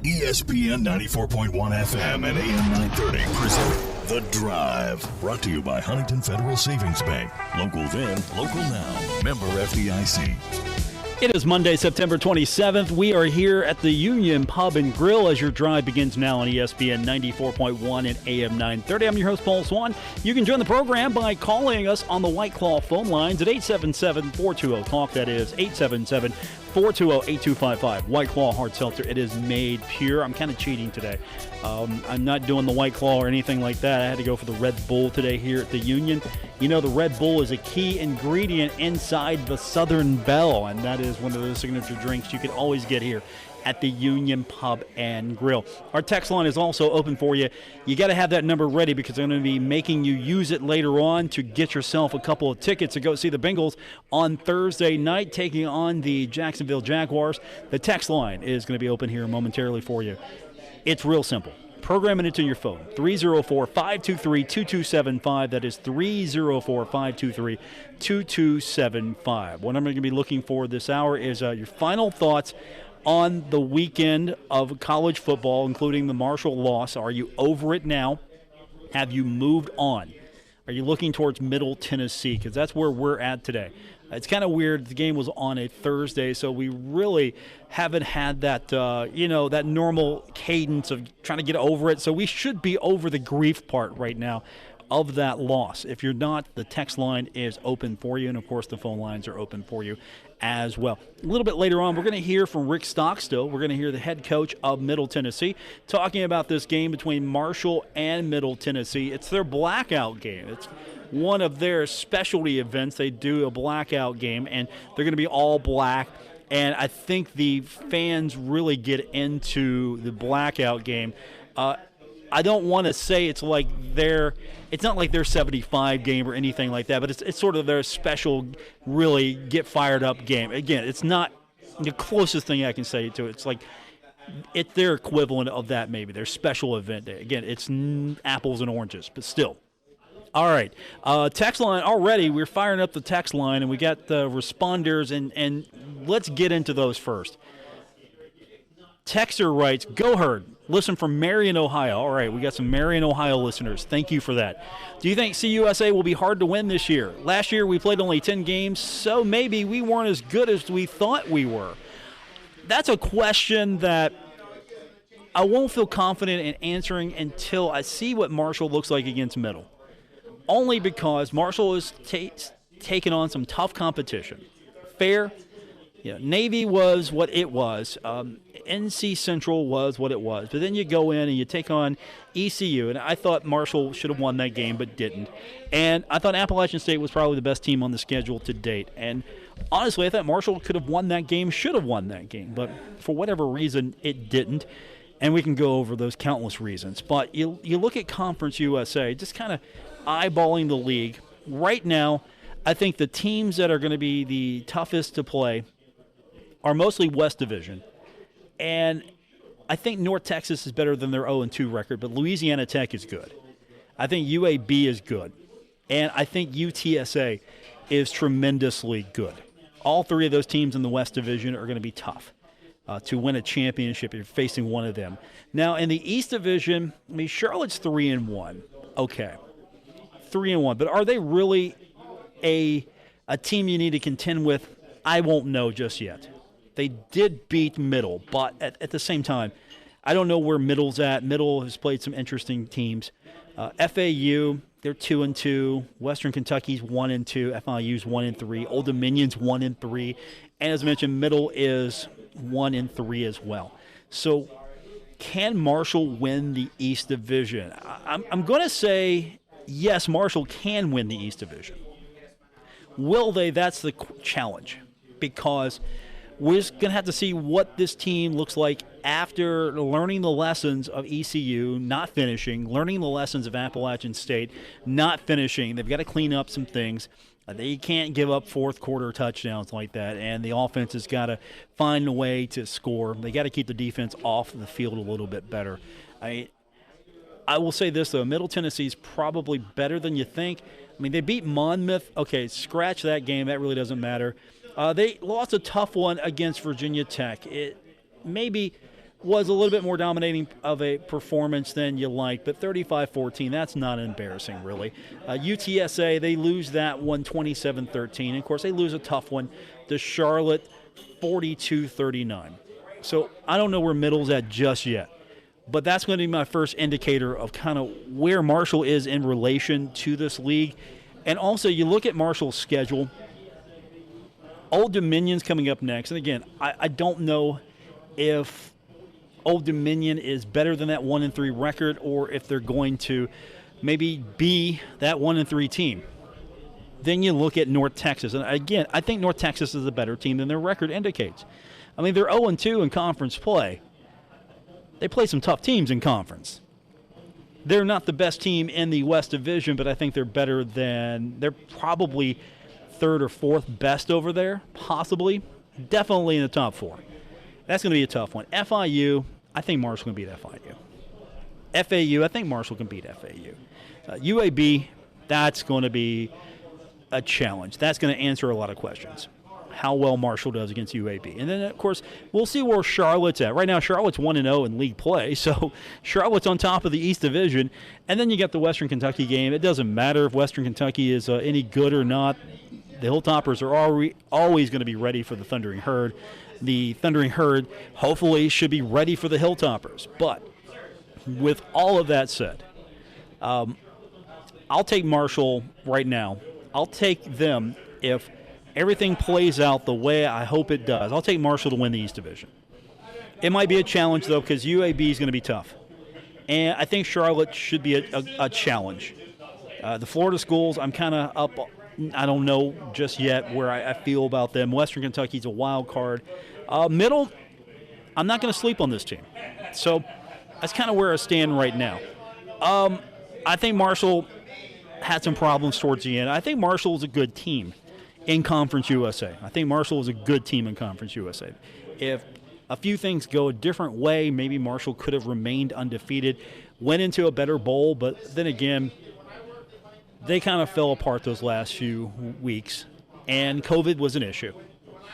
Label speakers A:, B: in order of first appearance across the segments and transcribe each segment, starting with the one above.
A: ESPN 94.1 FM and AM 930 present The Drive. Brought to you by Huntington Federal Savings Bank. Local then, local now. Member FDIC.
B: It is Monday, September 27th. We are here at the Union Pub and Grill as your drive begins now on ESPN 94.1 and AM 930. I'm your host, Paul Swann. You can join the program by calling us on the White Claw phone lines at 877-420-TALK. That is 877-420-8255. White Claw Hard Seltzer. It is made pure. I'm kind of cheating today. I'm not doing the White Claw or anything like that. I had to go for the Red Bull today here at the Union. You know, the Red Bull is a key ingredient inside the Southern Belle, and that is one of the signature drinks you can always get here at the Union Pub and Grill. Our text line is also open for you. You got to have that number ready because I'm going to be making you use it later on to get yourself a couple of tickets to go see the Bengals on Thursday night taking on the Jacksonville Jaguars. The text line is going to be open here momentarily for you. It's real simple. Program it into your phone, 304-523-2275. That is 304-523-2275. What I'm going to be looking for this hour is your final thoughts on the weekend of college football, including the Marshall loss. Are you over it now? Have you moved on? Are you looking towards Middle Tennessee? Because that's where we're at today. It's kind of weird. The game was on a Thursday, so we really haven't had that, that normal cadence of trying to get over it. So we should be over the grief part right now of that loss. If you're not, the text line is open for you, and, of course, the phone lines are open for you as well. A little bit later on, we're going to hear from Rick Stockstill. We're going to hear the head coach of Middle Tennessee talking about this game between Marshall and Middle Tennessee. It's their blackout game. It's one of their specialty events. They do a blackout game, and they're going to be all black. And I think the fans really get into the blackout game. I don't want to say it's not like their 75 game or anything like that, but it's sort of their special, really get fired up game. Again, it's not the closest thing I can say to it. It's their equivalent of that, maybe their special event day. Again, it's apples and oranges, but still. All right, text line already. We're firing up the text line, and we got the responders, and let's get into those first. Texter writes, "Go Herd. Listen from Marion, Ohio." All right, we got some Marion, Ohio listeners. Thank you for that. Do you think CUSA will be hard to win this year? Last year we played only 10 games, so maybe we weren't as good as we thought we were. That's a question that I won't feel confident in answering until I see what Marshall looks like against Middle. Only because Marshall is taking on some tough competition. Fair. Navy was what it was. NC Central was what it was. But then you go in and you take on ECU, and I thought Marshall should have won that game but didn't. And I thought Appalachian State was probably the best team on the schedule to date. And honestly, I thought Marshall could have won that game, should have won that game. But for whatever reason, it didn't. And we can go over those countless reasons. But you look at Conference USA, just kind of eyeballing the league. Right now, I think the teams that are going to be the toughest to play are mostly West Division. And I think North Texas is better than their 0-2 record, but Louisiana Tech is good. I think UAB is good. And I think UTSA is tremendously good. All three of those teams in the West Division are going to be tough to win a championship if you're facing one of them. Now, in the East Division, Charlotte's 3-1. Okay, 3-1. But are they really a team you need to contend with? I won't know just yet. They did beat Middle, but at the same time, I don't know where Middle's at. Middle has played some interesting teams. FAU, they're 2-2. Western Kentucky's 1-2. FIU's 1-3. Old Dominion's 1-3. And as mentioned, Middle is 1-3 as well. So can Marshall win the East Division? I'm going to say yes, Marshall can win the East Division. Will they? That's the challenge, because we're just going to have to see what this team looks like after learning the lessons of ECU not finishing, learning the lessons of Appalachian State not finishing. They've got to clean up some things. They can't give up fourth quarter touchdowns like that, and the offense has got to find a way to score. They got to keep the defense off the field a little bit better. I will say this, though. Middle Tennessee's probably better than you think. They beat Monmouth. Okay, scratch that game. That really doesn't matter. They lost a tough one against Virginia Tech. It maybe was a little bit more dominating of a performance than you like, but 35-14, that's not embarrassing, really. UTSA, they lose that one 27-13. Of course, they lose a tough one to Charlotte, 42-39. So I don't know where Middle's at just yet, but that's going to be my first indicator of kind of where Marshall is in relation to this league. And also, you look at Marshall's schedule. Old Dominion's coming up next. And again, I don't know if Old Dominion is better than that 1-3 record, or if they're going to maybe be that 1-3 team. Then you look at North Texas, and again, I think North Texas is a better team than their record indicates. I mean, they're 0-2 in conference play. They play some tough teams in conference. They're not the best team in the West Division, but I think they're better than, they're probably third or fourth best over there, possibly. Definitely in the top four. That's going to be a tough one. FIU, I think Marshall can beat FIU. FAU, I think Marshall can beat FAU. UAB, that's going to be a challenge. That's going to answer a lot of questions. How well Marshall does against UAB. And then, of course, we'll see where Charlotte's at. Right now, Charlotte's 1-0 in league play, so Charlotte's on top of the East Division. And then you got the Western Kentucky game. It doesn't matter if Western Kentucky is any good or not. The Hilltoppers are always going to be ready for the Thundering Herd. The Thundering Herd hopefully should be ready for the Hilltoppers. But with all of that said, I'll take Marshall right now. I'll take them if everything plays out the way I hope it does. I'll take Marshall to win the East Division. It might be a challenge, though, because UAB is going to be tough. And I think Charlotte should be a challenge. The Florida schools, I'm kind of up. I don't know just yet where I feel about them. Western Kentucky's a wild card. Middle, I'm not going to sleep on this team. So that's kind of where I stand right now. I think Marshall had some problems towards the end. I think Marshall is a good team in Conference USA. I think Marshall is a good team in Conference USA. If a few things go a different way, maybe Marshall could have remained undefeated, went into a better bowl, but then again, they kind of fell apart those last few weeks, and COVID was an issue.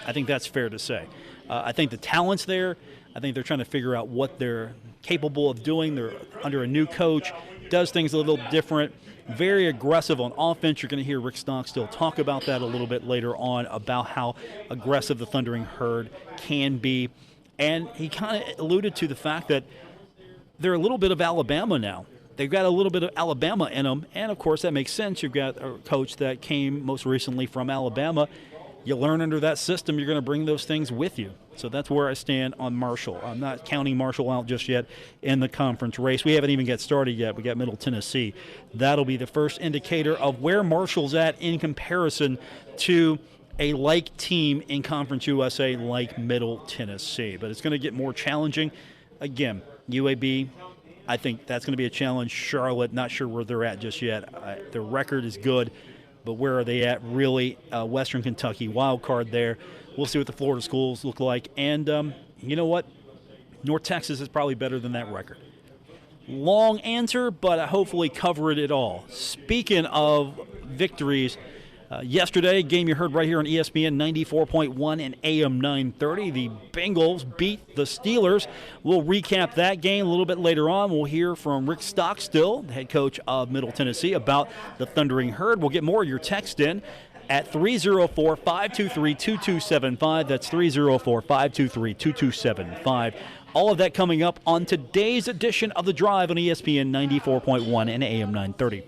B: I think that's fair to say. I think the talent's there. I think they're trying to figure out what they're capable of doing. They're under a new coach, does things a little different, very aggressive on offense. You're going to hear Rick Stockstill talk about that a little bit later on, about how aggressive the Thundering Herd can be. And he kind of alluded to the fact that they're a little bit of Alabama now. They've got a little bit of Alabama in them, and, of course, that makes sense. You've got a coach that came most recently from Alabama. You learn under that system, you're going to bring those things with you. So that's where I stand on Marshall. I'm not counting Marshall out just yet in the conference race. We haven't even got started yet. We got Middle Tennessee. That'll be the first indicator of where Marshall's at in comparison to a like team in Conference USA like Middle Tennessee. But it's going to get more challenging. Again, UAB, I think that's going to be a challenge. Charlotte, not sure where they're at just yet. Their record is good, but where are they at really? Western Kentucky, wild card there. We'll see what the Florida schools look like. And you know what? North Texas is probably better than that record. Long answer, but I hopefully covered it all. Speaking of victories, yesterday, game you heard right here on ESPN 94.1 and AM 930. The Bengals beat the Steelers. We'll recap that game a little bit later on. We'll hear from Rick Stockstill, the head coach of Middle Tennessee, about the Thundering Herd. We'll get more of your text in at 304-523-2275. That's 304-523-2275. All of that coming up on today's edition of The Drive on ESPN 94.1 and AM 930.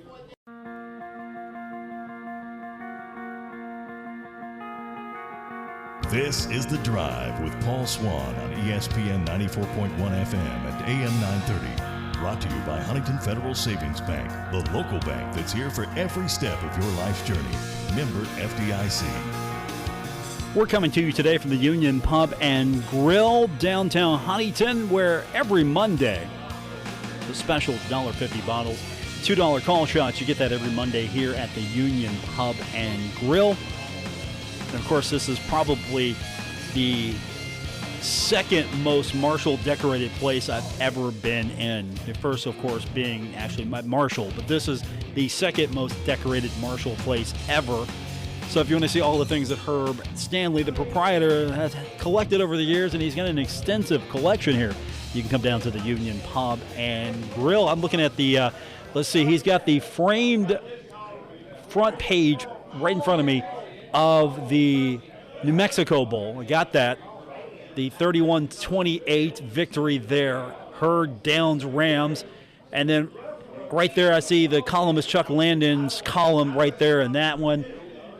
A: This is The Drive with Paul Swann on ESPN 94.1 FM and AM 930. Brought to you by Huntington Federal Savings Bank, the local bank that's here for every step of your life's journey. Member FDIC.
B: We're coming to you today from the Union Pub and Grill, downtown Huntington, where every Monday, the special $1.50 bottles, $2 call shots, you get that every Monday here at the Union Pub and Grill. And, of course, this is probably the second most Marshall-decorated place I've ever been in. The first, of course, being actually my Marshall, but this is the second most decorated Marshall place ever. So if you want to see all the things that Herb Stanley, the proprietor, has collected over the years, and he's got an extensive collection here you can come down to the Union Pub and Grill. I'm looking at the, let's see, he's got the framed front page right in front of me of the New Mexico Bowl. I got that. The 31-28 victory there. Herd Downs Rams. And then right there I see the columnist Chuck Landon's column right there in that one.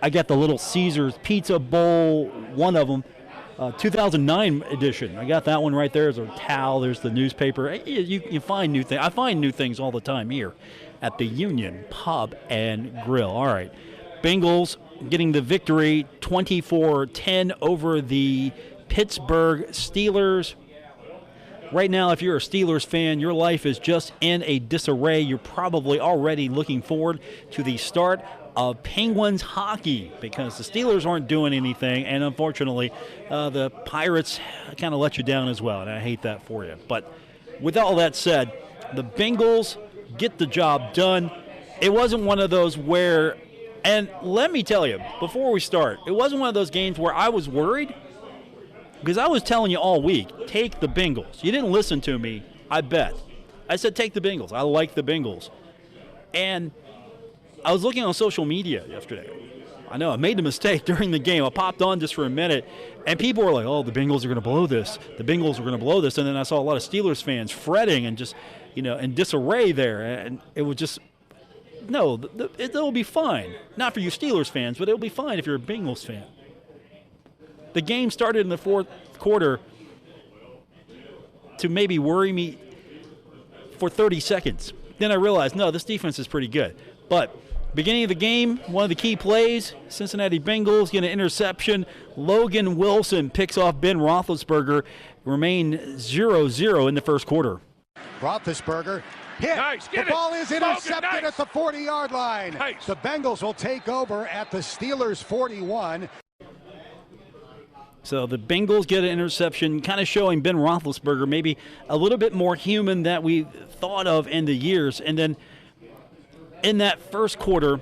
B: I got the Little Caesars Pizza Bowl, one of them, 2009 edition. I got that one right there. There's a towel. There's the newspaper. You find new things. I find new things all the time here at the Union Pub and Grill. All right. Bengals getting the victory 24-10 over the Pittsburgh Steelers. Right now, if you're a Steelers fan, your life is just in a disarray. You're probably already looking forward to the start of Penguins hockey because the Steelers aren't doing anything, and unfortunately, the Pirates kind of let you down as well, and I hate that for you. But with all that said, the Bengals get the job done. It wasn't one of those where, and let me tell you, before we start, it wasn't one of those games where I was worried because I was telling you all week, take the Bengals. You didn't listen to me, I bet. I said take the Bengals. I like the Bengals. And I was looking on social media yesterday. I know I made a mistake during the game. I popped on just for a minute, and people were like, oh, the Bengals are going to blow this. The Bengals are going to blow this. And then I saw a lot of Steelers fans fretting and just, in disarray there. And it was just, no, it'll be fine. Not for you Steelers fans, but it'll be fine if you're a Bengals fan. The game started in the fourth quarter to maybe worry me for 30 seconds. Then I realized, no, this defense is pretty good. But beginning of the game, one of the key plays, Cincinnati Bengals get an interception. Logan Wilson picks off Ben Roethlisberger. Remain 0-0 in the first quarter.
C: Roethlisberger hit.
D: Nice.
C: The ball is intercepted at the 40-yard line.
D: Nice.
C: The Bengals will take over at the Steelers' 41.
B: So the Bengals get an interception, kind of showing Ben Roethlisberger maybe a little bit more human that we thought of in the years. And then in that first quarter,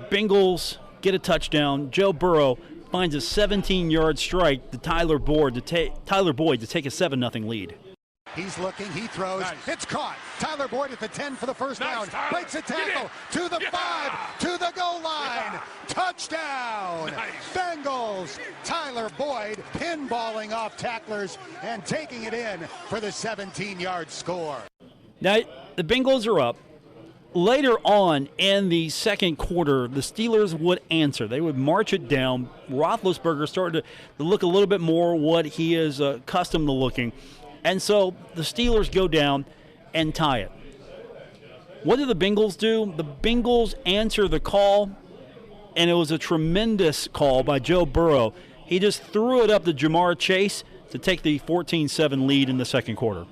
B: Bengals get a touchdown. Joe Burrow finds a 17-yard strike to Tyler Boyd to take a 7-0 lead.
C: He's looking, he throws,
D: Nice.
C: It's caught. Tyler Boyd at the 10 for the first
D: Nice,
C: down.
D: Tyler.
C: Breaks a tackle to the 5, to the goal line. Touchdown.
D: Nice.
C: Bengals. Tyler Boyd pinballing off tacklers and taking it in for the 17-yard score.
B: Now, the Bengals are up. Later on in the second quarter, the Steelers would answer. They would march it down. Roethlisberger started to look a little bit more what he is accustomed to looking. And so the Steelers go down and tie it. What do the Bengals do? The Bengals answer the call, and it was a tremendous call by Joe Burrow. He just threw it up to Jamar Chase to take the 14-7 lead in the second quarter.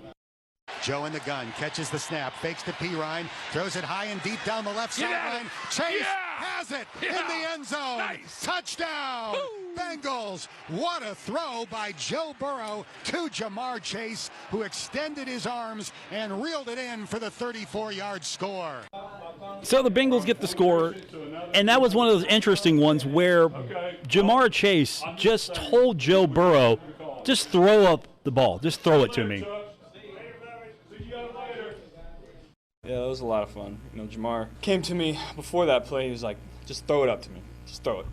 C: Joe in the gun, catches the snap, fakes to Pirine, throws it high and deep down the left sideline. Chase has it in the end zone.
D: Nice.
C: Touchdown. Woo. Bengals. What a throw by Joe Burrow to Jamar Chase, who extended his arms and reeled it in for the 34-yard score.
B: So the Bengals get the score, and that was one of those interesting ones where Jamar Chase just told Joe Burrow, just throw up the ball, just throw it to me.
E: Yeah, it was a lot of fun. Jamar came to me before that play. He was like, just throw it up to me. Just throw it.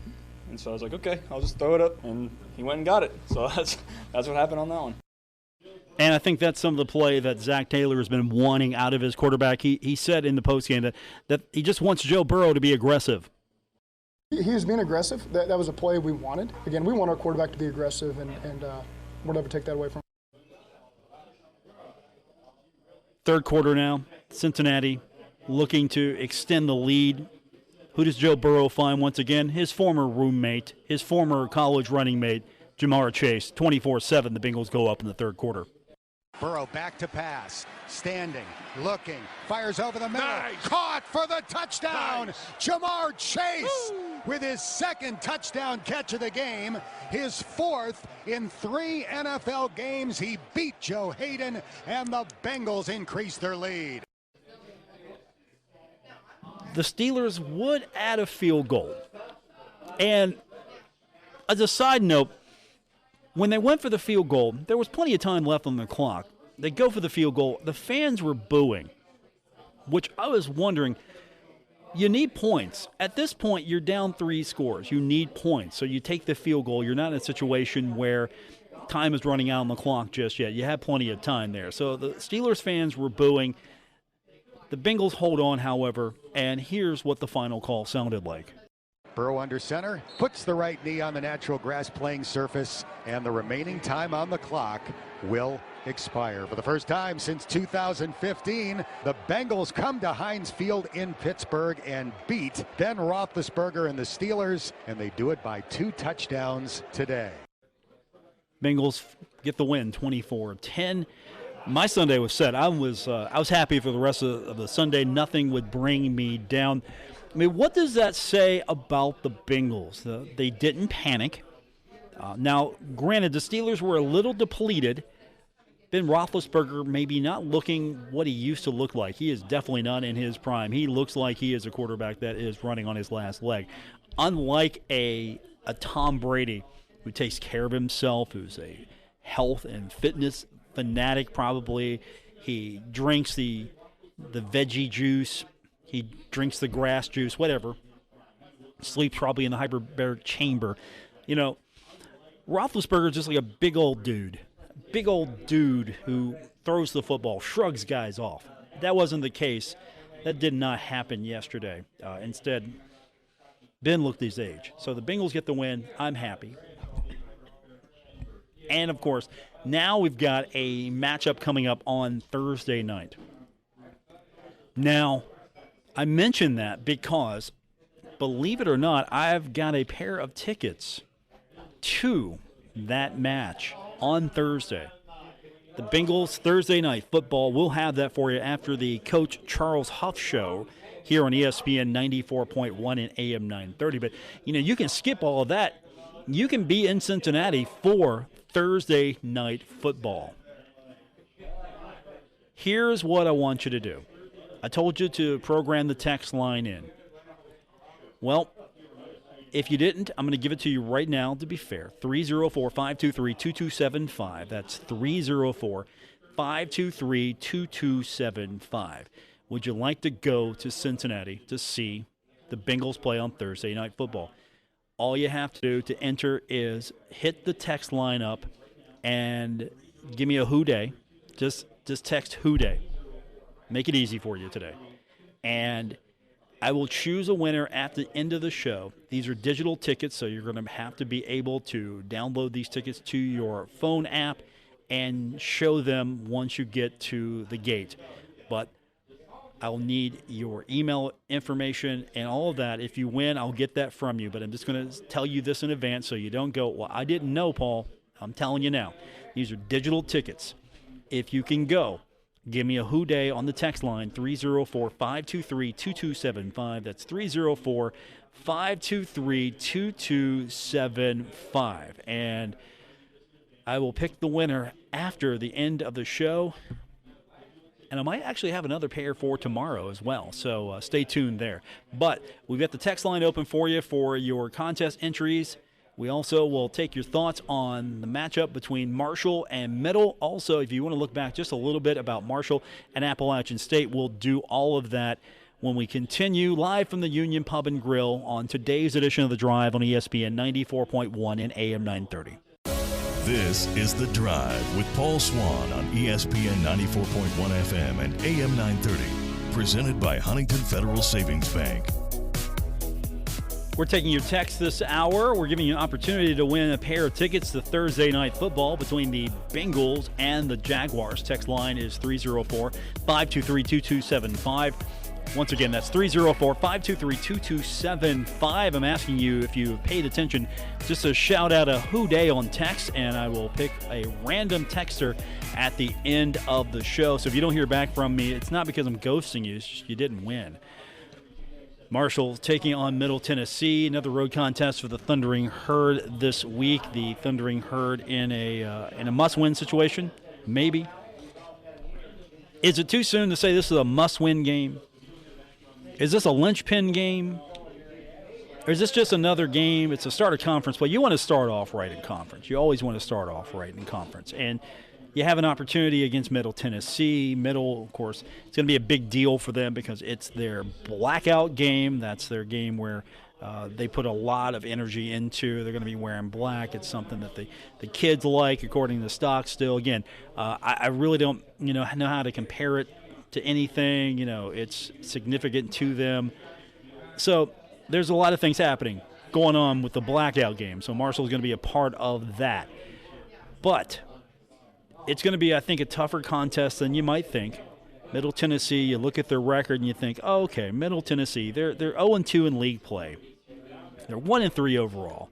E: And so I was like, okay, I'll just throw it up. And he went and got it. So that's what happened on that one.
B: And I think that's some of the play that Zach Taylor has been wanting out of his quarterback. He said in the postgame that he just wants Joe Burrow to be aggressive.
F: He was being aggressive. That was a play we wanted. Again, we want our quarterback to be aggressive, and we'll never take that away from him.
B: Third quarter now, Cincinnati looking to extend the lead. Who does Joe Burrow find once again? His former roommate, his former college running mate, Jamar Chase. 24-7, the Bengals go up in the third quarter.
C: Burrow back to pass, standing, looking, fires over the middle,
D: Nice.
C: Caught for the touchdown.
D: Nice.
C: Jamar Chase
D: Woo.
C: with his second touchdown catch of the game, his fourth in 3 NFL games. He beat Joe Hayden, and the Bengals increase their lead.
B: The Steelers would add a field goal. And as a side note, when they went for the field goal, there was plenty of time left on the clock. They go for the field goal. The fans were booing, which I was wondering, you need points. At this point, you're down 3 scores. You need points. So you take the field goal. You're not in a situation where time is running out on the clock just yet. You have plenty of time there. So the Steelers fans were booing. The Bengals hold on, however, and here's what the final call sounded like.
C: Burrow under center, puts the right knee on the natural grass playing surface, and the remaining time on the clock will expire. For the first time since 2015, the Bengals come to Heinz Field in Pittsburgh and beat Ben Roethlisberger and the Steelers, and they do it by 2 touchdowns today.
B: Bengals get the win, 24-10. My Sunday was set. I was happy for the rest of the Sunday. Nothing would bring me down. I mean, what does that say about the Bengals? They didn't panic. Now, granted, the Steelers were a little depleted. Ben Roethlisberger maybe not looking what he used to look like. He is definitely not in his prime. He looks like he is a quarterback that is running on his last leg. Unlike a Tom Brady who takes care of himself, who's a health and fitness fanatic probably. He drinks the veggie juice. He drinks the grass juice, whatever. Sleeps probably in the hyperbaric chamber. You know, Roethlisberger's just like a big old dude. Big old dude who throws the football, shrugs guys off. That wasn't the case. That did not happen yesterday. Instead, Ben looked his age. So the Bengals get the win. I'm happy. And, of course, now we've got a matchup coming up on Thursday night. Now, I mention that because, believe it or not, I've got a pair of tickets to that match on Thursday. The Bengals Thursday night football. We'll have that for you after the Coach Charles Huff show here on ESPN 94.1 and AM 930. But, you know, you can skip all of that. You can be in Cincinnati for Thursday night football. Here's what I want you to do. I told you to program the text line in. Well, if you didn't, I'm going to give it to you right now to be fair. 304-523-2275. That's 304-523-2275. Would you like to go to Cincinnati to see the Bengals play on Thursday night football? All you have to do to enter is hit the text line up and give me a who day. Just text who day. Make it easy for you today. And I will choose a winner at the end of the show. These are digital tickets, so you're going to have to be able to download these tickets to your phone app and show them once you get to the gate. But I'll need your email information and all of that. If you win, I'll get that from you. But I'm just going to tell you this in advance so you don't go, well, I didn't know, Paul. I'm telling you now. These are digital tickets. If you can go, give me a who day on the text line, 304-523-2275. That's 304-523-2275. And I will pick the winner after the end of the show. And I might actually have another pair for tomorrow as well, so stay tuned there. But we've got the text line open for you for your contest entries. We also will take your thoughts on the matchup between Marshall and Middle. Also, if you want to look back just a little bit about Marshall and Appalachian State, we'll do all of that when we continue live from the Union Pub and Grill on today's edition of The Drive on ESPN 94.1 and AM 930.
A: This is The Drive with Paul Swann on ESPN 94.1 FM and AM 930. Presented by Huntington Federal Savings Bank.
B: We're taking your text this hour. We're giving you an opportunity to win a pair of tickets to Thursday night football between the Bengals and the Jaguars. Text line is 304-523-2275. Once again, that's 304-523-2275. I'm asking you if you've paid attention just to shout out a who day on text, and I will pick a random texter at the end of the show. So if you don't hear back from me, it's not because I'm ghosting you. It's just you didn't win. Marshall taking on Middle Tennessee, another road contest for the Thundering Herd this week. The Thundering Herd in a must-win situation, maybe. Is it too soon to say this is a must-win game? Is this a linchpin game? Or is this just another game? It's a start of conference play. You want to start off right in conference. You always want to start off right in conference. And you have an opportunity against Middle Tennessee. Middle, of course, it's going to be a big deal for them because it's their blackout game. That's their game where they put a lot of energy into. They're going to be wearing black. It's something that the kids like, according to Stockstill. Again, I really don't know how to compare it to anything. It's significant to them. So there's a lot of things happening going on with the blackout game. So Marshall's going to be a part of that. But it's going to be, I think, a tougher contest than you might think. Middle Tennessee, you look at their record and you think, oh, okay, Middle Tennessee, they're 0-2 in league play. They're 1-3 overall.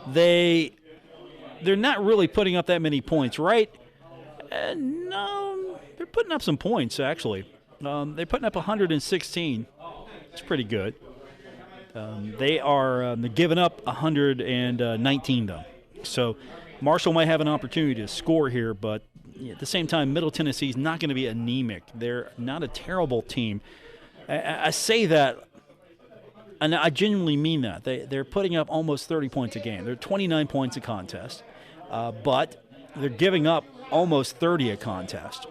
B: They're not really putting up that many points, right? No, they're putting up some points, actually. They're putting up 116. It's pretty good. They are giving up 119, though. So Marshall might have an opportunity to score here, but at the same time, Middle Tennessee is not going to be anemic. They're not a terrible team. I say that, and I genuinely mean that. They're putting up almost 30 points a game. They're 29 points a contest, but they're giving up almost 30 a contest.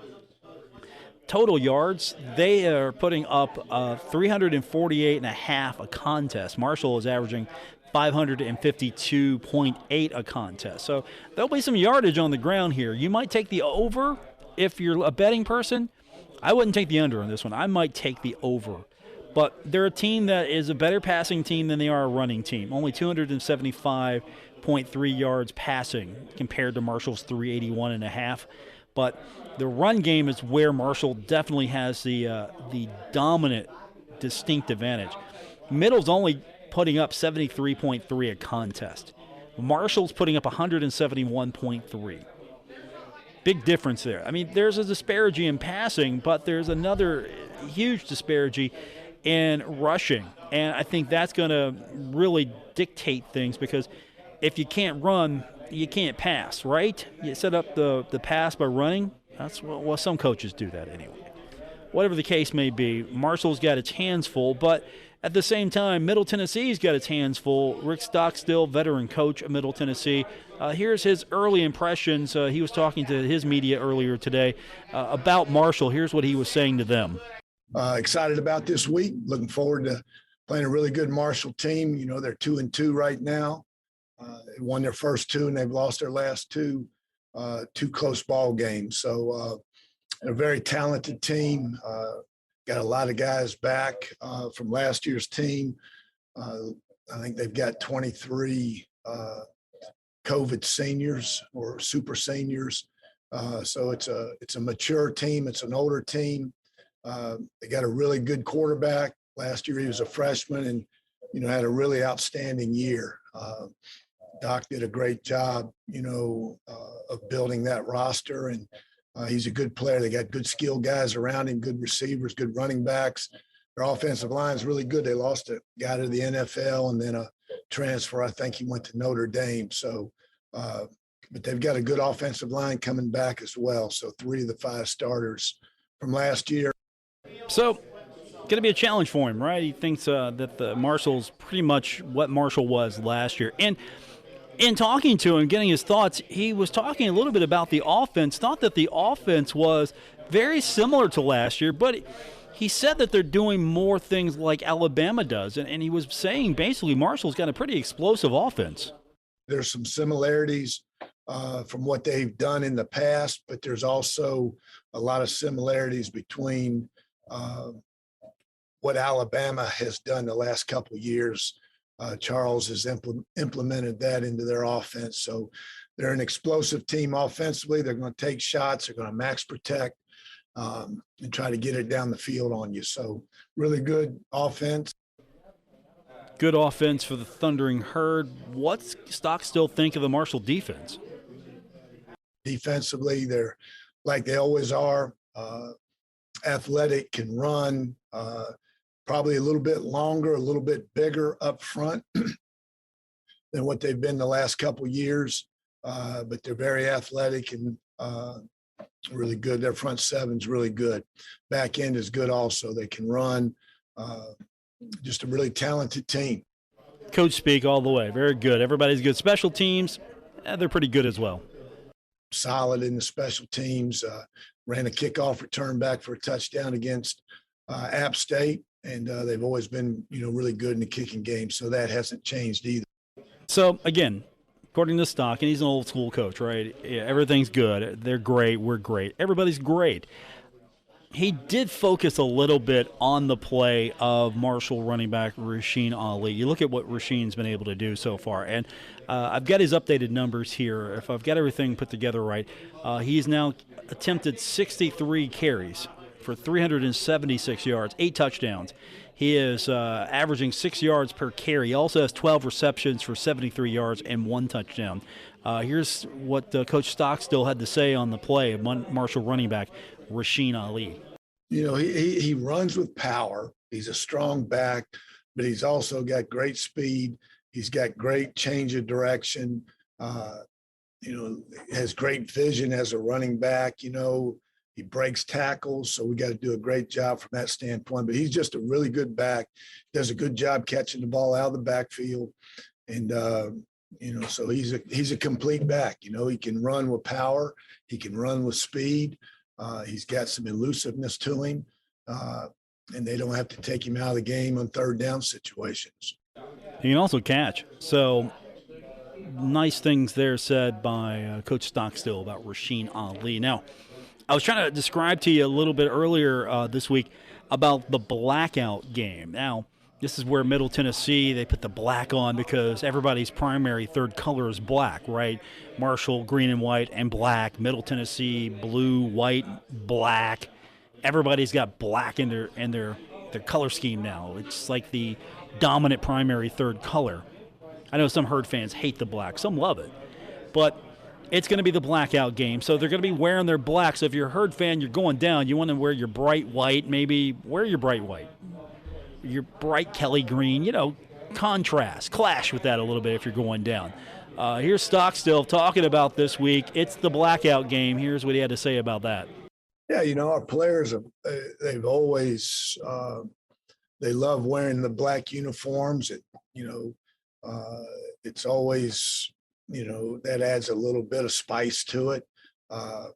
B: Total yards, they are putting up 348.5 a contest. Marshall is averaging 552.8 a contest. So there'll be some yardage on the ground here. You might take the over if you're a betting person. I wouldn't take the under on this one. I might take the over. But they're a team that is a better passing team than they are a running team. Only 275.3 yards passing compared to Marshall's 381.5. But the run game is where Marshall definitely has the dominant, distinct advantage. Middle's only putting up 73.3 a contest. Marshall's putting up 171.3. Big difference there. I mean, there's a disparity in passing, but there's another huge disparity in rushing. And I think that's going to really dictate things because if you can't run, you can't pass, right? You set up the pass by running. That's well, some coaches do that anyway. Whatever the case may be, Marshall's got its hands full, but at the same time, Middle Tennessee's got its hands full. Rick Stockstill, veteran coach of Middle Tennessee. Here's his early impressions. He was talking to his media earlier today about Marshall. Here's what he was saying to them.
D: Excited about this week. Looking forward to playing a really good Marshall team. They're 2-2 right now. They won their first two, and they've lost their last two close ball games. So a very talented team. Got a lot of guys back from last year's team. I think they've got 23 COVID seniors or super seniors. So it's a mature team. It's an older team. They got a really good quarterback. Last year he was a freshman and had a really outstanding year. Doc did a great job, of building that roster, and he's a good player. They got good skilled guys around him, good receivers, good running backs. Their offensive line is really good. They lost a guy to the NFL and then a transfer. I think he went to Notre Dame. So, but they've got a good offensive line coming back as well. So 3 of the 5 starters from last year.
B: So, going to be a challenge for him, right? He thinks that the Marshall's pretty much what Marshall was last year. And in talking to him, getting his thoughts, he was talking a little bit about the offense, thought that the offense was very similar to last year, but he said that they're doing more things like Alabama does, and he was saying basically Marshall's got a pretty explosive offense.
D: There's some similarities from what they've done in the past, but there's also a lot of similarities between what Alabama has done the last couple of years. Charles has implemented that into their offense. So they're an explosive team offensively. They're going to take shots. They're going to max protect and try to get it down the field on you. So really good offense.
B: Good offense for the Thundering Herd. What's Stockstill think of the Marshall defense?
D: Defensively, they're like they always are. Athletic, can run, probably a little bit longer, a little bit bigger up front than what they've been the last couple of years. But they're very athletic and really good. Their front seven's really good. Back end is good also. They can run. Just a really talented team.
B: Coach speak all the way. Very good. Everybody's good. Special teams, they're pretty good as well.
D: solid in the special teams. Ran a kickoff return back for a touchdown against App State, and they've always been, really good in the kicking game. So that hasn't changed either.
B: So, again, according to Stock, and he's an old school coach, right? Yeah, everything's good. They're great. We're great. Everybody's great. He did focus a little bit on the play of Marshall running back Rasheen Ali. You look at what Rasheen's been able to do so far, and I've got his updated numbers here. If I've got everything put together right, he's now attempted 63 carries for 376 yards, 8 touchdowns. He is averaging 6 yards per carry. He also has 12 receptions for 73 yards and 1 touchdown. Here's what Coach Stockstill had to say on the play of Marshall running back Rasheen Ali.
D: He runs with power. He's a strong back, but he's also got great speed. He's got great change of direction. Has great vision as a running back. He breaks tackles, so we got to do a great job from that standpoint. But he's just a really good back. Does a good job catching the ball out of the backfield, and so he's a complete back. He can run with power. He can run with speed. He's got some elusiveness to him, and they don't have to take him out of the game on third down situations.
B: He can also catch. So nice things there said by Coach Stockstill about Rasheen Ali. Now, I was trying to describe to you a little bit earlier this week about the blackout game. Now, this is where Middle Tennessee, they put the black on because everybody's primary third color is black, right? Marshall, green and white, and black. Middle Tennessee, blue, white, black. Everybody's got black in their color scheme now. It's like the dominant primary third color. I know some Herd fans hate the black. Some love it. But it's going to be the blackout game, so they're going to be wearing their black. So if you're a Herd fan, you're going down. You want to wear your bright white, maybe wear your bright white. Your bright Kelly green, contrast, clash with that a little bit if you're going down. Here's Stockstill talking about this week. It's the blackout game. Here's what he had to say about that.
D: Yeah, our players, they've always, they love wearing the black uniforms. It's always, that adds a little bit of spice to it. Because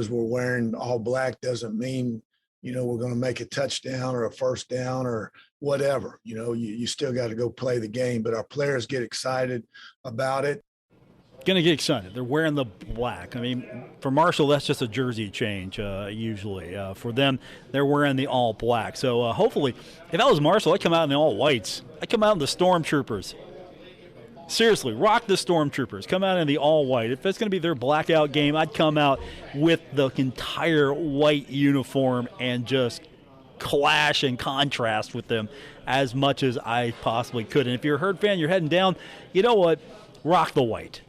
D: we're wearing all black doesn't mean, we're going to make a touchdown or a first down or whatever. You still got to go play the game. But our players get excited about it.
B: Going to get excited. They're wearing the black. I mean, for Marshall, that's just a jersey change usually. For them, they're wearing the all black. So hopefully, if I was Marshall, I'd come out in the all whites. I'd come out in the Stormtroopers. Seriously, rock the Stormtroopers. Come out in the all white. If it's going to be their blackout game, I'd come out with the entire white uniform and just clash and contrast with them as much as I possibly could. And if you're a Herd fan, you're heading down, you know what? Rock the white.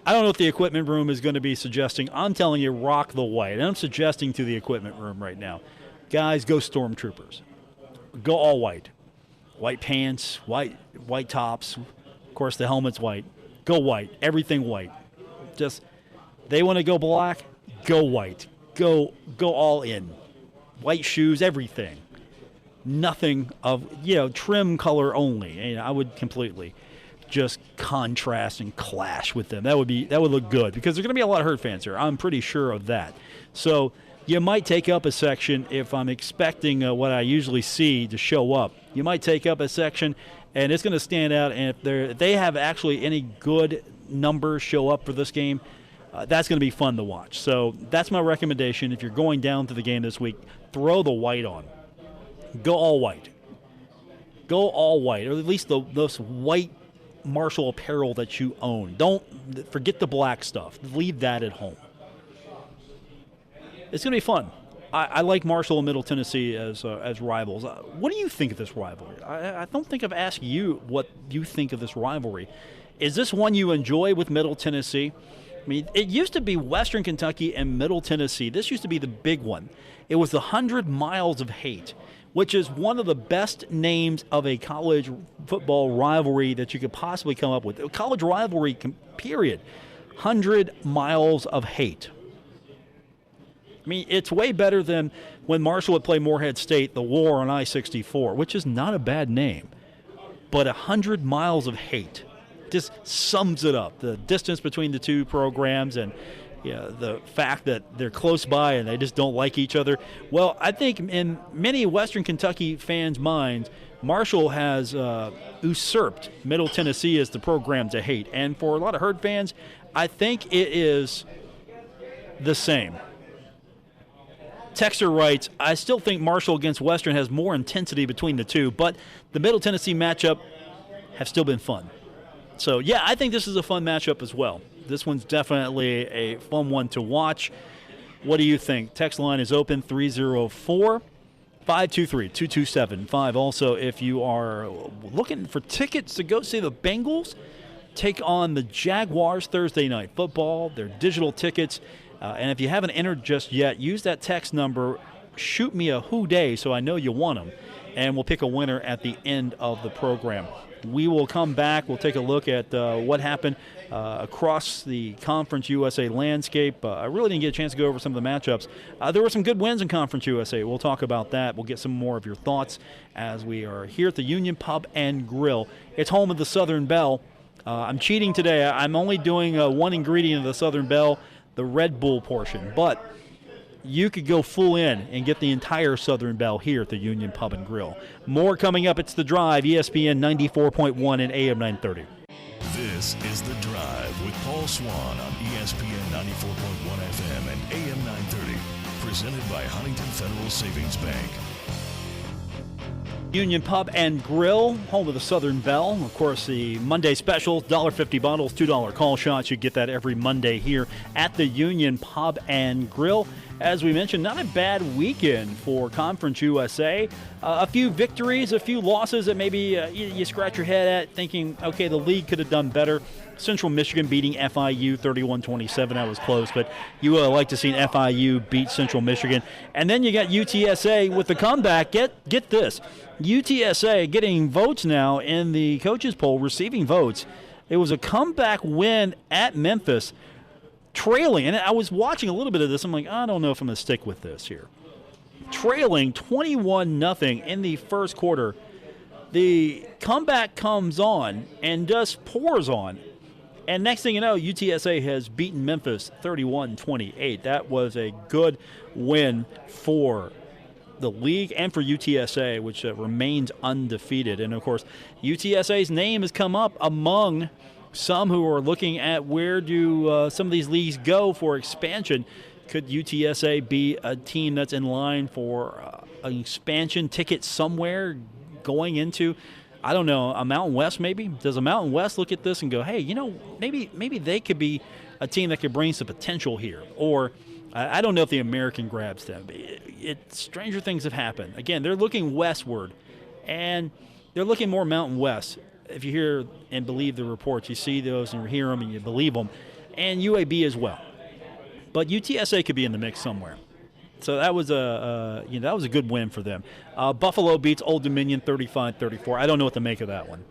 B: I don't know what the equipment room is going to be suggesting. I'm telling you, rock the white. And I'm suggesting to the equipment room right now, guys, go Stormtroopers. Go all white. White pants, white tops. Of course, the helmet's white. Go white. Everything white. Just, they want to go black, go white. Go all in. White shoes, everything. Nothing of, trim color only. And I would completely just contrast and clash with them. That would look good because there's going to be a lot of Herd fans here. I'm pretty sure of that. So you might take up a section if I'm expecting what I usually see to show up. You might take up a section and it's going to stand out. And if they have actually any good numbers show up for this game, that's going to be fun to watch. So that's my recommendation. If you're going down to the game this week, throw the white on. Go all white. Go all white, or at least those white Marshall apparel that you own. Don't forget the black stuff. Leave that at home. It's going to be fun. I like Marshall and Middle Tennessee as rivals. What do you think of this rivalry? I don't think I've asked you what you think of this rivalry. Is this one you enjoy with Middle Tennessee? I mean, it used to be Western Kentucky and Middle Tennessee. This used to be the big one. It was the 100 Miles of Hate, which is one of the best names of a college football rivalry that you could possibly come up with. A college rivalry, period. 100 Miles of Hate. I mean, it's way better than when Marshall would play Morehead State, the War on I-64, which is not a bad name. But 100 Miles of Hate. just sums it up. The distance between the two programs and the fact that they're close by and they just don't like each other. Well, I think in many Western Kentucky fans' minds, Marshall has usurped Middle Tennessee as the program to hate. And for a lot of Herd fans, I think it is the same. Texter writes, I still think Marshall against Western has more intensity between the two, but the Middle Tennessee matchup have still been fun. So, yeah, I think this is a fun matchup as well. This one's definitely a fun one to watch. What do you think? Text line is open, 304-523-2275. Also, if you are looking for tickets to go see the Bengals take on the Jaguars Thursday Night Football, they're digital tickets. And if you haven't entered just yet, use that text number. Shoot me a who day so I know you want them. And we'll pick a winner at the end of the program. We will come back. We'll take a look at what happened across the Conference USA landscape. I really didn't get a chance to go over some of the matchups. There were some good wins in Conference USA. We'll talk about that. We'll get some more of your thoughts as we are here at the Union Pub and Grill. It's home of the Southern Belle. I'm cheating today. I'm only doing one ingredient of the Southern Belle, the Red Bull portion. But you could go full in and get the entire Southern Belle here at the Union Pub and Grill. More coming up. It's The Drive, ESPN 94.1 and AM 930.
A: This is The Drive with Paul Swann on ESPN 94.1 FM and AM 930. Presented by Huntington Federal Savings Bank.
B: Union Pub and Grill, home of the Southern Belle. Of course, the Monday special, $1.50 bottles, $2 call shots. You get that every Monday here at the Union Pub and Grill. As we mentioned, not a bad weekend for Conference USA. A few victories, a few losses that maybe you scratch your head at thinking, okay, the league could have done better. Central Michigan beating FIU 31-27. That was close, but you would have liked to see FIU beat Central Michigan. And then you got UTSA with the comeback. Get this. UTSA getting votes now in the coaches poll, receiving votes. It was a comeback win at Memphis, trailing. And I was watching a little bit of this. I'm like, I don't know if I'm going to stick with this here. Trailing 21-0 in the first quarter. The comeback comes on and just pours on. And next thing you know, UTSA has beaten Memphis 31-28. That was a good win for the league and for UTSA, which remains undefeated. And, of course, UTSA's name has come up among some who are looking at where do some of these leagues go for expansion. Could UTSA be a team that's in line for an expansion ticket somewhere going into, I don't know, a Mountain West maybe? Does a Mountain West look at this and go, hey, you know, maybe they could be a team that could bring some potential here? Or I don't know if the American grabs them. Stranger things have happened. Again, they're looking westward, and they're looking more Mountain West. If you hear and believe the reports, you see those and you hear them and you believe them, and UAB as well. But UTSA could be in the mix somewhere. So that was a good win for them. Buffalo beats Old Dominion 35-34. I don't know what to make of that one.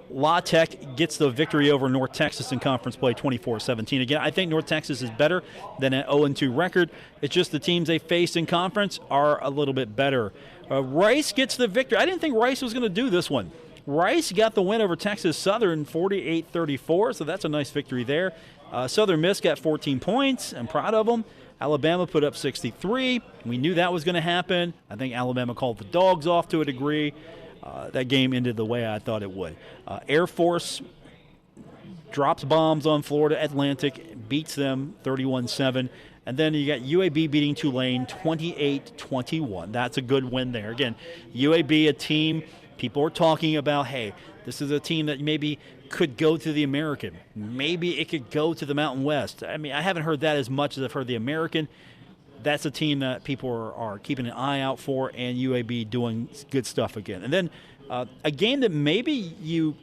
B: La Tech gets the victory over North Texas in conference play 24-17. Again, I think North Texas is better than an 0-2 record. It's just the teams they faced in conference are a little bit better. Rice gets the victory. I didn't think Rice was going to do this one. Rice got the win over Texas Southern 48-34, so that's a nice victory there. Southern Miss got 14 points. I'm proud of them. Alabama put up 63. We knew that was going to happen. I think Alabama called the dogs off to a degree. That game ended the way I thought it would. Air Force drops bombs on Florida Atlantic, beats them 31-7. And then you got UAB beating Tulane 28-21. That's a good win there. Again, UAB, a team people are talking about, hey, this is a team that maybe could go to the American. Maybe it could go to the Mountain West. I mean, I haven't heard that as much as I've heard the American. That's a team that people are keeping an eye out for, and UAB doing good stuff again. And then a game that maybe you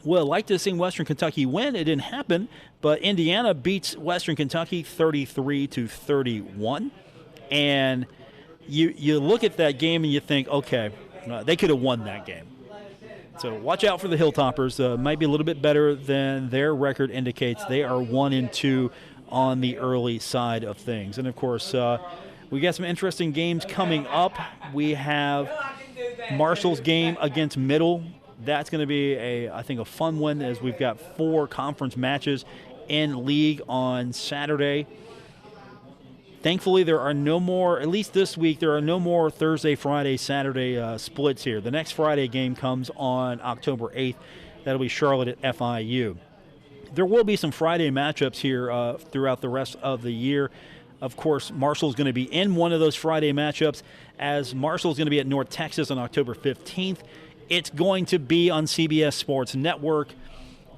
B: would like to see Western Kentucky win. It didn't happen, but Indiana beats Western Kentucky 33-31. And you look at that game and you think, okay, they could have won that game. So watch out for the Hilltoppers. Might be a little bit better than their record indicates. They are 1-2 on the early side of things. And, of course, we got some interesting games coming up. We have Marshall's game against Middle That's going to be, I think, a fun one, as we've got 4 conference matches in league on Saturday. Thankfully, there are no more, at least this week, there are no more Thursday, Friday, Saturday splits here. The next Friday game comes on October 8th. That'll be Charlotte at FIU. There will be some Friday matchups here throughout the rest of the year. Of course, Marshall's going to be in one of those Friday matchups, as Marshall's going to be at North Texas on October 15th. It's going to be on CBS Sports Network.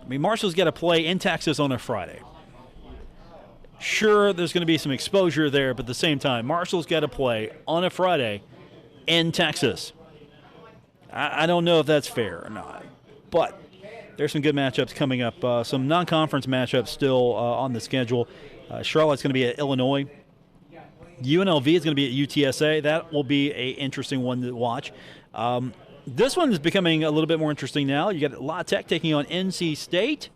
B: I mean, Marshall's got to play in Texas on a Friday. Sure, there's going to be some exposure there, but at the same time, Marshall's got to play on a Friday in Texas. I don't know if that's fair or not, but there's some good matchups coming up. Some non-conference matchups still on the schedule. Charlotte's going to be at Illinois. UNLV is going to be at UTSA. That will be an interesting one to watch. This one is becoming a little bit more interesting now. You got La Tech taking on NC State.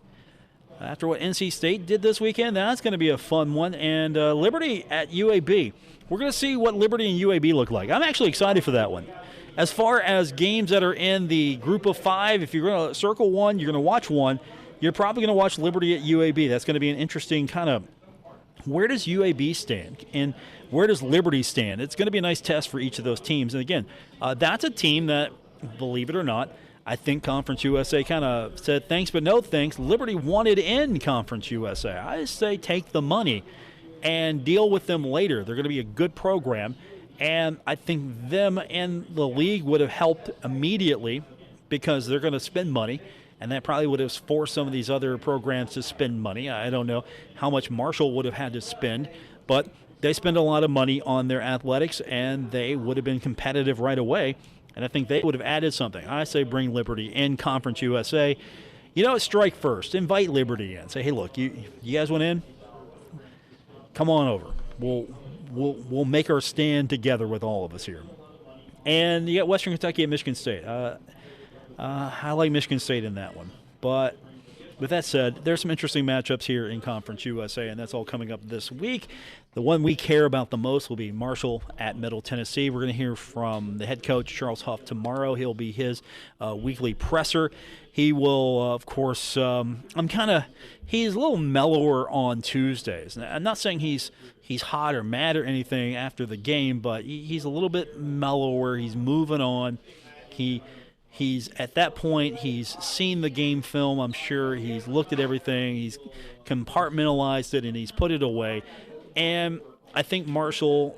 B: After what NC State did this weekend, that's going to be a fun one. And Liberty at UAB. We're going to see what Liberty and UAB look like. I'm actually excited for that one. As far as games that are in the group of 5, if you're going to circle one, you're going to watch one, you're probably going to watch Liberty at UAB. That's going to be an interesting kind of, where does UAB stand and where does Liberty stand? It's going to be a nice test for each of those teams. And again, that's a team that, believe it or not, I think Conference USA kind of said thanks but no thanks. Liberty wanted in Conference USA. I say take the money and deal with them later. They're going to be a good program, and I think them and the league would have helped immediately because they're going to spend money, and that probably would have forced some of these other programs to spend money. I don't know how much Marshall would have had to spend, but they spend a lot of money on their athletics, and they would have been competitive right away. And I think they would have added something. I say bring Liberty in Conference USA. You know, strike first. Invite Liberty in. Say, hey, look, you guys want in? Come on over. We'll make our stand together with all of us here. And you got Western Kentucky at Michigan State. I like Michigan State in that one. But with that said, there's some interesting matchups here in Conference USA, and that's all coming up this week. The one we care about the most will be Marshall at Middle Tennessee. We're going to hear from the head coach, Charles Huff, tomorrow. He'll be his weekly presser. He will, of course, he's a little mellower on Tuesdays. I'm not saying he's hot or mad or anything after the game, but he's a little bit mellower. He's moving on. He's at that point, he's seen the game film, I'm sure. He's looked at everything. He's compartmentalized it, and he's put it away. And I think Marshall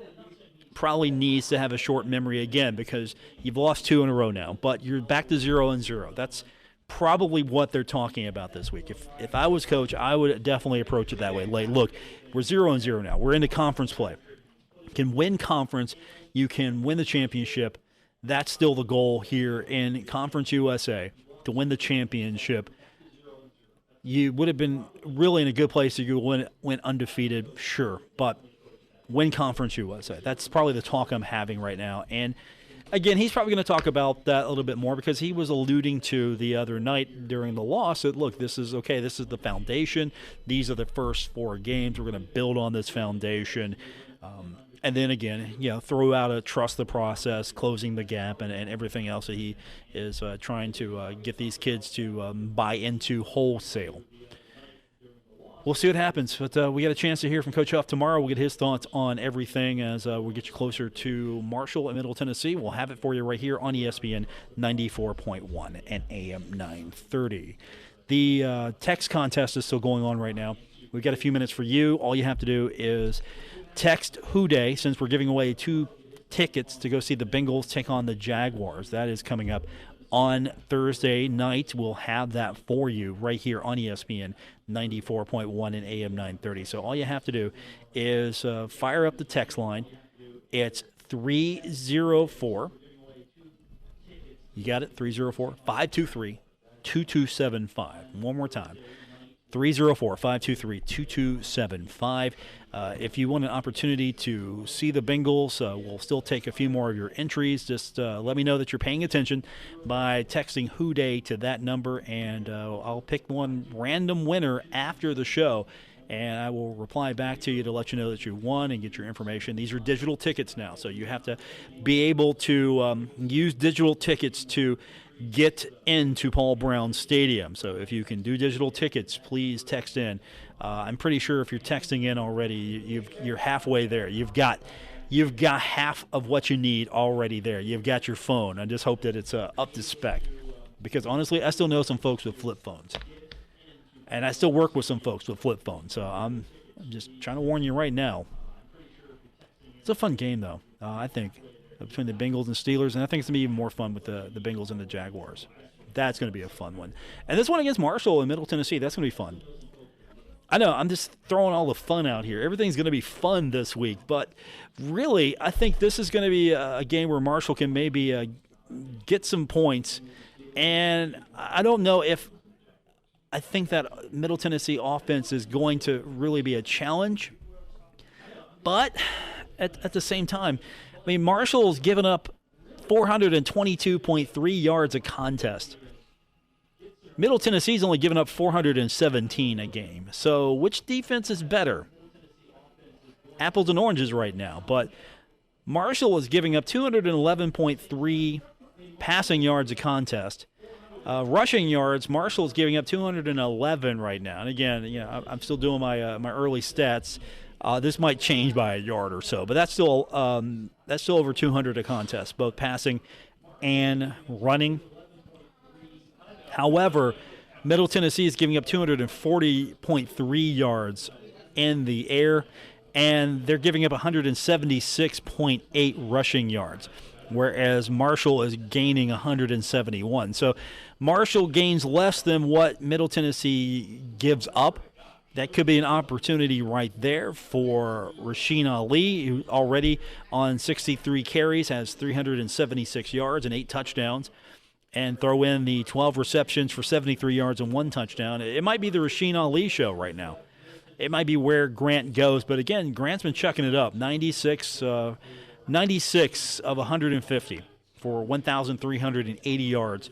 B: probably needs to have a short memory again because you've lost 2 in a row now, but you're back to 0-0. That's probably what they're talking about this week. If I was coach, I would definitely approach it that way. Like, look, we're 0-0 now. We're into conference play. You can win conference. You can win the championship. That's still the goal here in Conference USA, to win the championship. You would have been really in a good place if you went undefeated, sure, but win Conference USA. That's probably the talk I'm having right now. And, again, he's probably going to talk about that a little bit more because he was alluding to the other night during the loss that, look, this is okay, this is the foundation. These are the first 4 games. We're going to build on this foundation. And then again, throw out a trust the process, closing the gap, and everything else that he is trying to get these kids to buy into wholesale. We'll see what happens, but we got a chance to hear from Coach Huff tomorrow. We'll get his thoughts on everything as we get you closer to Marshall and Middle Tennessee. We'll have it for you right here on ESPN 94.1 and AM 930. The text contest is still going on right now. We've got a few minutes for you. All you have to do is text Who Day, since we're giving away 2 tickets to go see the Bengals take on the Jaguars. That is coming up on Thursday night. We'll have that for you right here on ESPN 94.1 and AM 930. So all you have to do is fire up the text line. It's 304. You got it? 304-523-2275. One more time. 304-523-2275. If you want an opportunity to see the Bengals, we'll still take a few more of your entries. Just let me know that you're paying attention by texting Who Day to that number, and I'll pick one random winner after the show, and I will reply back to you to let you know that you won and get your information. These are digital tickets now, so you have to be able to use digital tickets to get into Paul Brown Stadium. So if you can do digital tickets, please text in. I'm pretty sure if you're texting in already, you're halfway there. You've got half of what you need already there. You've got your phone. I just hope that it's up to spec, because honestly, I still know some folks with flip phones. And I still work with some folks with flip phones, so I'm just trying to warn you right now. It's a fun game, though, I think, between the Bengals and Steelers, and I think it's going to be even more fun with the Bengals and the Jaguars. That's going to be a fun one. And this one against Marshall in Middle Tennessee, that's going to be fun. I know, I'm just throwing all the fun out here. Everything's going to be fun this week, but really, I think this is going to be a game where Marshall can maybe get some points, and I don't know if I think that Middle Tennessee offense is going to really be a challenge. But at the same time, I mean, Marshall's given up 422.3 yards a contest. Middle Tennessee's only given up 417 a game. So which defense is better? Apples and oranges right now. But Marshall is giving up 211.3 passing yards a contest. Rushing yards, Marshall's giving up 211 right now. And again, I'm still doing my early stats. This might change by a yard or so, but that's still over 200 a contest, both passing and running. However, Middle Tennessee is giving up 240.3 yards in the air, and they're giving up 176.8 rushing yards, whereas Marshall is gaining 171. So Marshall gains less than what Middle Tennessee gives up. That could be an opportunity right there for Rasheen Ali, who already on 63 carries has 376 yards and 8 touchdowns, and throw in the 12 receptions for 73 yards and 1 touchdown. It might be the Rasheen Ali show right now. It might be where Grant goes, but again, Grant's been chucking it up, 96 of 150 for 1,380 yards.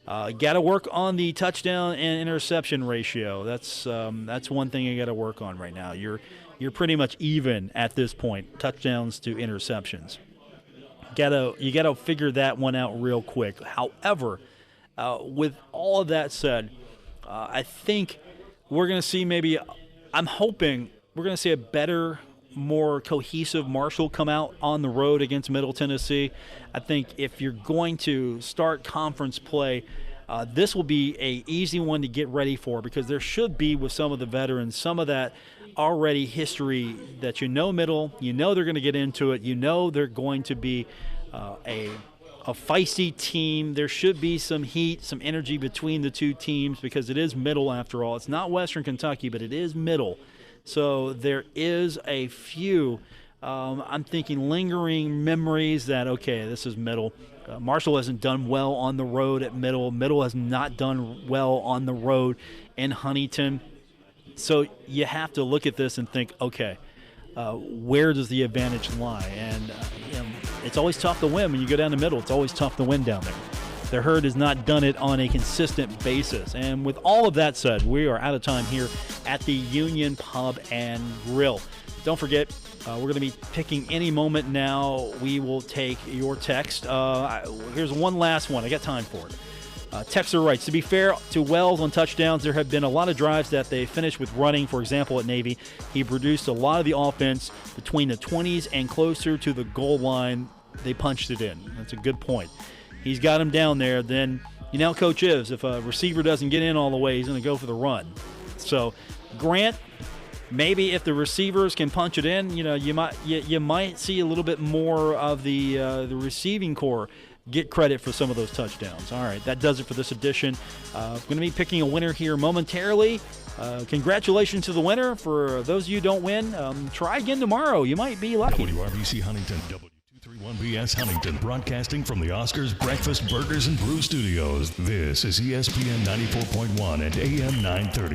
B: Got to work on the touchdown and interception ratio. That's one thing you got to work on right now. You're pretty much even at this point, touchdowns to interceptions. You gotta figure that one out real quick. However, with all of that said, I think we're gonna see I'm hoping we're gonna see a better, more cohesive Marshall come out on the road against Middle Tennessee. I think if you're going to start conference play, this will be an easy one to get ready for, because there should be, with some of the veterans, some of that already history that Middle, they're going to get into it, they're going to be a feisty team. There should be some heat, some energy between the two teams, because it is Middle after all. It's not Western Kentucky, but it is Middle. So there is a few, I'm thinking, lingering memories that, okay, this is Middle. Marshall hasn't done well on the road at Middle. Middle has not done well on the road in Huntington. So you have to look at this and think, okay, where does the advantage lie? And it's always tough to win when you go down the Middle. It's always tough to win down there. The Herd has not done it on a consistent basis. And with all of that said, we are out of time here at the Union Pub and Grill. Don't forget, we're going to be picking any moment now. We will take your text. Here's one last one. I got time for it. Texter writes, to be fair to Wells on touchdowns, there have been a lot of drives that they finished with running. For example, at Navy, he produced a lot of the offense between the 20s and closer to the goal line. They punched it in. That's a good point. He's got him down there. Then, Coach Ives, if a receiver doesn't get in all the way, he's going to go for the run. So, Grant, maybe if the receivers can punch it in, you might see a little bit more of the receiving core get credit for some of those touchdowns. All right, that does it for this edition. Going to be picking a winner here momentarily. Congratulations to the winner. For those of you who don't win, try again tomorrow. You might be lucky.
A: WRBC Huntington, W231BS Huntington, broadcasting from the Oscars Breakfast Burgers and Brew Studios. This is ESPN 94.1 at AM 930.